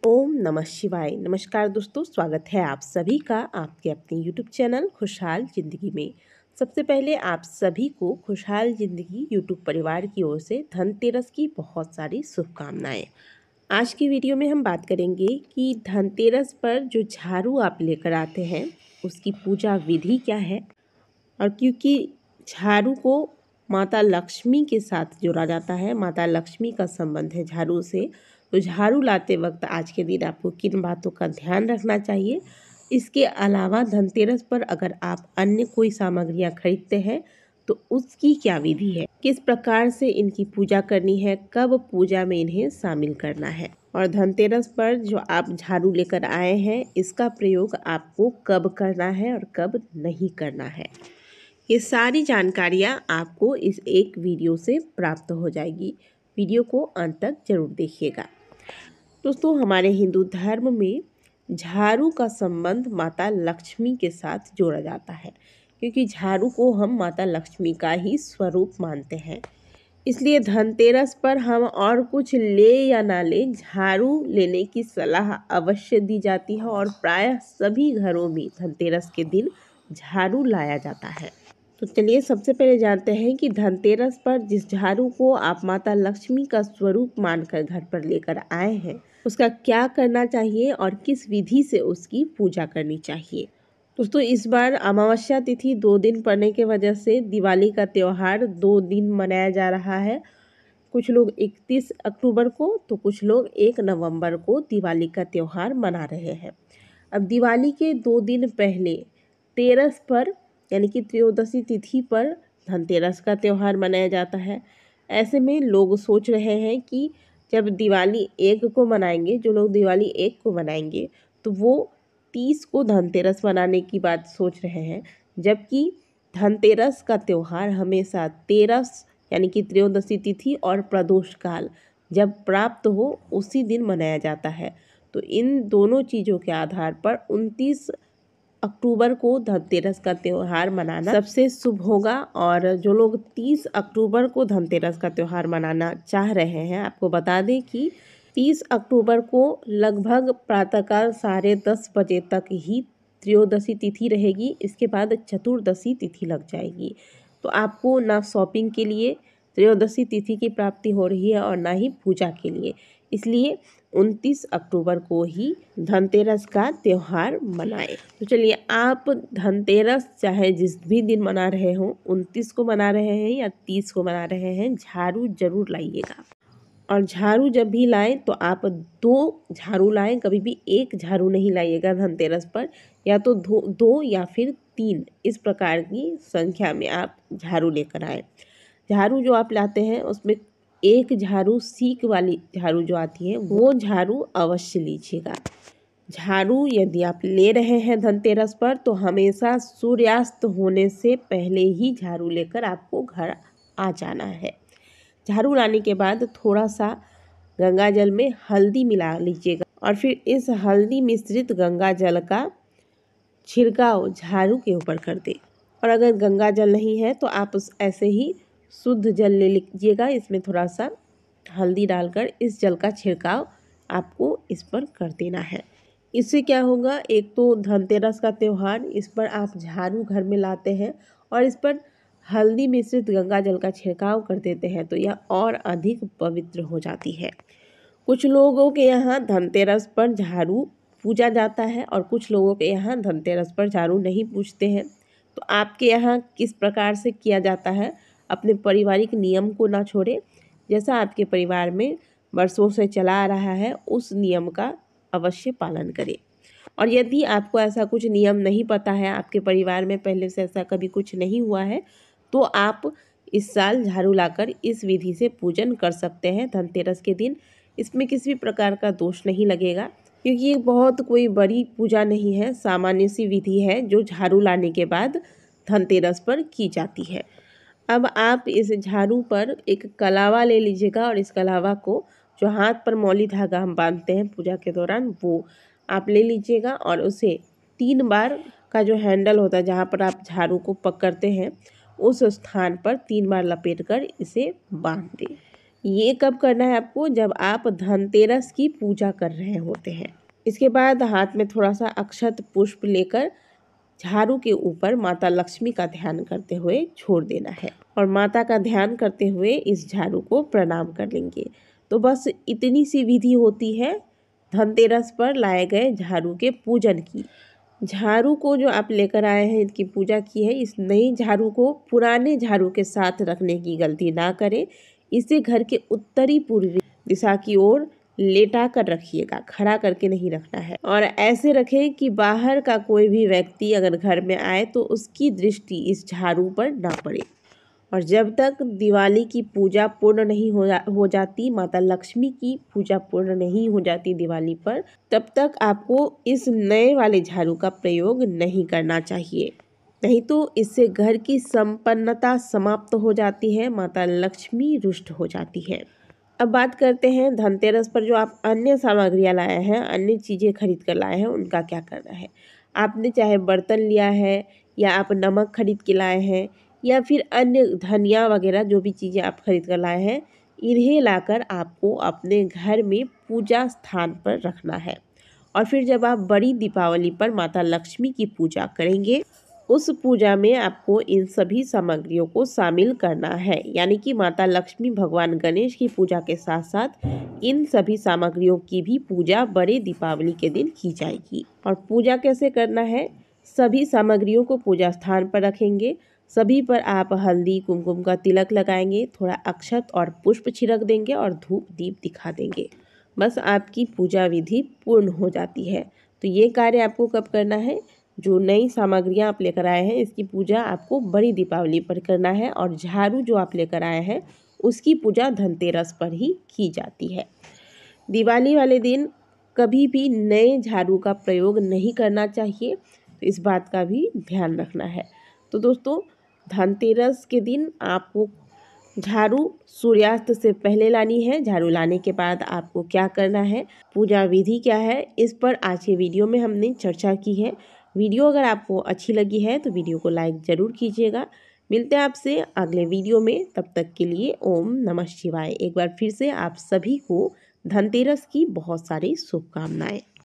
ओम नमः शिवाय। नमस्कार दोस्तों, स्वागत है आप सभी का आपके अपने यूट्यूब चैनल खुशहाल ज़िंदगी में। सबसे पहले आप सभी को खुशहाल ज़िंदगी यूट्यूब परिवार की ओर से धनतेरस की बहुत सारी शुभकामनाएं। आज की वीडियो में हम बात करेंगे कि धनतेरस पर जो झाड़ू आप लेकर आते हैं उसकी पूजा विधि क्या है। और क्योंकि झाड़ू को माता लक्ष्मी के साथ जोड़ा जाता है, माता लक्ष्मी का संबंध है झाड़ू से, तो झाड़ू लाते वक्त आज के दिन आपको किन बातों का ध्यान रखना चाहिए। इसके अलावा धनतेरस पर अगर आप अन्य कोई सामग्रियां खरीदते हैं तो उसकी क्या विधि है, किस प्रकार से इनकी पूजा करनी है, कब पूजा में इन्हें शामिल करना है, और धनतेरस पर जो आप झाड़ू लेकर आए हैं इसका प्रयोग आपको कब करना है और कब नहीं करना है। ये सारी जानकारियाँ आपको इस एक वीडियो से प्राप्त हो जाएगी। वीडियो को अंत तक जरूर देखिएगा। दोस्तों, हमारे हिंदू धर्म में झाड़ू का संबंध माता लक्ष्मी के साथ जोड़ा जाता है, क्योंकि झाड़ू को हम माता लक्ष्मी का ही स्वरूप मानते हैं। इसलिए धनतेरस पर हम और कुछ ले या ना ले, झाड़ू लेने की सलाह अवश्य दी जाती है और प्रायः सभी घरों में धनतेरस के दिन झाड़ू लाया जाता है। तो चलिए सबसे पहले जानते हैं कि धनतेरस पर जिस झाड़ू को आप माता लक्ष्मी का स्वरूप मानकर घर पर लेकर आए हैं उसका क्या करना चाहिए और किस विधि से उसकी पूजा करनी चाहिए। दोस्तों, इस बार अमावस्या तिथि 2 दिन पड़ने के वजह से दिवाली का त्यौहार 2 दिन मनाया जा रहा है। कुछ लोग 31 अक्टूबर को तो कुछ लोग 1 नवंबर को दिवाली का त्यौहार मना रहे हैं। अब दिवाली के 2 दिन पहले तेरस पर यानी कि त्रयोदशी तिथि पर धनतेरस का त्यौहार मनाया जाता है। ऐसे में लोग सोच रहे हैं कि जब दिवाली 1 को मनाएंगे, जो लोग दिवाली 1 को मनाएंगे तो वो 30 को धनतेरस मनाने की बात सोच रहे हैं, जबकि धनतेरस का त्यौहार हमेशा तेरस यानी कि त्रयोदशी तिथि और प्रदोष काल जब प्राप्त हो उसी दिन मनाया जाता है। तो इन दोनों चीज़ों के आधार पर 29 अक्टूबर को धनतेरस का त्यौहार मनाना सबसे शुभ होगा। और जो लोग 30 अक्टूबर को धनतेरस का त्यौहार मनाना चाह रहे हैं, आपको बता दें कि 30 अक्टूबर को लगभग प्रातःकाल 10:30 बजे तक ही त्रयोदशी तिथि रहेगी। इसके बाद चतुर्दशी तिथि लग जाएगी। तो आपको ना शॉपिंग के लिए त्रयोदशी तिथि की प्राप्ति हो रही है और ना ही पूजा के लिए। इसलिए 29 अक्टूबर को ही धनतेरस का त्यौहार मनाएं। तो चलिए, आप धनतेरस चाहे जिस भी दिन मना रहे हों, 29 को मना रहे हैं या 30 को मना रहे हैं, झाड़ू जरूर लाइएगा। और झाड़ू जब भी लाएं तो आप 2 झाड़ू लाएं, कभी भी 1 झाड़ू नहीं लाइएगा धनतेरस पर। या तो 2 या फिर 3 इस प्रकार की संख्या में आप झाड़ू लेकर आएँ। झाड़ू जो आप लाते हैं उसमें 1 झाड़ू सीक वाली झाड़ू जो आती है वो झाड़ू अवश्य लीजिएगा। झाड़ू यदि आप ले रहे हैं धनतेरस पर तो हमेशा सूर्यास्त होने से पहले ही झाड़ू लेकर आपको घर आ जाना है। झाड़ू लाने के बाद थोड़ा सा गंगा जल में हल्दी मिला लीजिएगा और फिर इस हल्दी मिश्रित गंगा जल का छिड़काव झाड़ू के ऊपर कर दें। और अगर गंगा जल नहीं है तो आप ऐसे ही शुद्ध जल ले लीजिएगा, इसमें थोड़ा सा हल्दी डालकर इस जल का छिड़काव आपको इस पर कर देना है। इससे क्या होगा, एक तो धनतेरस का त्यौहार, इस पर आप झाड़ू घर में लाते हैं और इस पर हल्दी मिश्रित गंगा जल का छिड़काव कर देते हैं तो यह और अधिक पवित्र हो जाती है। कुछ लोगों के यहाँ धनतेरस पर झाड़ू पूजा जाता है और कुछ लोगों के यहाँ धनतेरस पर झाड़ू नहीं पूजते हैं। तो आपके यहाँ किस प्रकार से किया जाता है, अपने पारिवारिक नियम को ना छोड़ें। जैसा आपके परिवार में वर्षों से चला आ रहा है उस नियम का अवश्य पालन करें। और यदि आपको ऐसा कुछ नियम नहीं पता है, आपके परिवार में पहले से ऐसा कभी कुछ नहीं हुआ है, तो आप इस साल झाड़ू लाकर इस विधि से पूजन कर सकते हैं धनतेरस के दिन। इसमें किसी भी प्रकार का दोष नहीं लगेगा, क्योंकि ये बहुत कोई बड़ी पूजा नहीं है, सामान्य सी विधि है जो झाड़ू लाने के बाद धनतेरस पर की जाती है। अब आप इस झाड़ू पर एक कलावा ले लीजिएगा और इस कलावा को, जो हाथ पर मौली धागा हम बांधते हैं पूजा के दौरान, वो आप ले लीजिएगा और उसे 3 बार का जो हैंडल होता है जहाँ पर आप झाड़ू को पकड़ते हैं उस स्थान पर 3 बार लपेट कर इसे बांध दें। ये कब करना है आपको? जब आप धनतेरस की पूजा कर रहे होते हैं। इसके बाद हाथ में थोड़ा सा अक्षत पुष्प लेकर झाड़ू के ऊपर माता लक्ष्मी का ध्यान करते हुए छोड़ देना है और माता का ध्यान करते हुए इस झाड़ू को प्रणाम कर लेंगे। तो बस इतनी सी विधि होती है धनतेरस पर लाए गए झाड़ू के पूजन की। झाड़ू को जो आप लेकर आए हैं, इसकी पूजा की है, इस नई झाड़ू को पुराने झाड़ू के साथ रखने की गलती ना करें। इसे घर के उत्तरी पूर्वी दिशा की ओर लेटा कर रखिएगा, खड़ा करके नहीं रखना है। और ऐसे रखें कि बाहर का कोई भी व्यक्ति अगर घर में आए तो उसकी दृष्टि इस झाड़ू पर ना पड़े। और जब तक दिवाली की पूजा पूर्ण नहीं हो जाती, माता लक्ष्मी की पूजा पूर्ण नहीं हो जाती दिवाली पर, तब तक आपको इस नए वाले झाड़ू का प्रयोग नहीं करना चाहिए। नहीं तो इससे घर की संपन्नता समाप्त हो जाती है, माता लक्ष्मी रुष्ट हो जाती है। अब बात करते हैं धनतेरस पर जो आप अन्य सामग्रियाँ लाए हैं, अन्य चीज़ें खरीद कर लाए हैं, उनका क्या करना है। आपने चाहे बर्तन लिया है या आप नमक खरीद के लाए हैं या फिर अन्य धनिया वगैरह जो भी चीज़ें आप खरीद कर लाए हैं, इन्हें लाकर आपको अपने घर में पूजा स्थान पर रखना है। और फिर जब आप बड़ी दीपावली पर माता लक्ष्मी की पूजा करेंगे, उस पूजा में आपको इन सभी सामग्रियों को शामिल करना है। यानी कि माता लक्ष्मी भगवान गणेश की पूजा के साथ साथ इन सभी सामग्रियों की भी पूजा बड़े दीपावली के दिन की जाएगी। और पूजा कैसे करना है? सभी सामग्रियों को पूजा स्थान पर रखेंगे, सभी पर आप हल्दी कुमकुम का तिलक लगाएंगे, थोड़ा अक्षत और पुष्प छिड़क देंगे और धूप दीप दिखा देंगे। बस आपकी पूजा विधि पूर्ण हो जाती है। तो ये कार्य आपको कब करना है? जो नई सामग्रियां आप लेकर आए हैं, इसकी पूजा आपको बड़ी दीपावली पर करना है। और झाड़ू जो आप लेकर आए हैं, उसकी पूजा धनतेरस पर ही की जाती है। दिवाली वाले दिन कभी भी नए झाड़ू का प्रयोग नहीं करना चाहिए, तो इस बात का भी ध्यान रखना है। तो दोस्तों, धनतेरस के दिन आपको झाड़ू सूर्यास्त से पहले लानी है। झाड़ू लाने के बाद आपको क्या करना है, पूजा विधि क्या है, इस पर आज के वीडियो में हमने चर्चा की है। वीडियो अगर आपको अच्छी लगी है तो वीडियो को लाइक ज़रूर कीजिएगा। मिलते हैं आपसे अगले वीडियो में, तब तक के लिए ओम नमः शिवाय। एक बार फिर से आप सभी को धनतेरस की बहुत सारी शुभकामनाएं।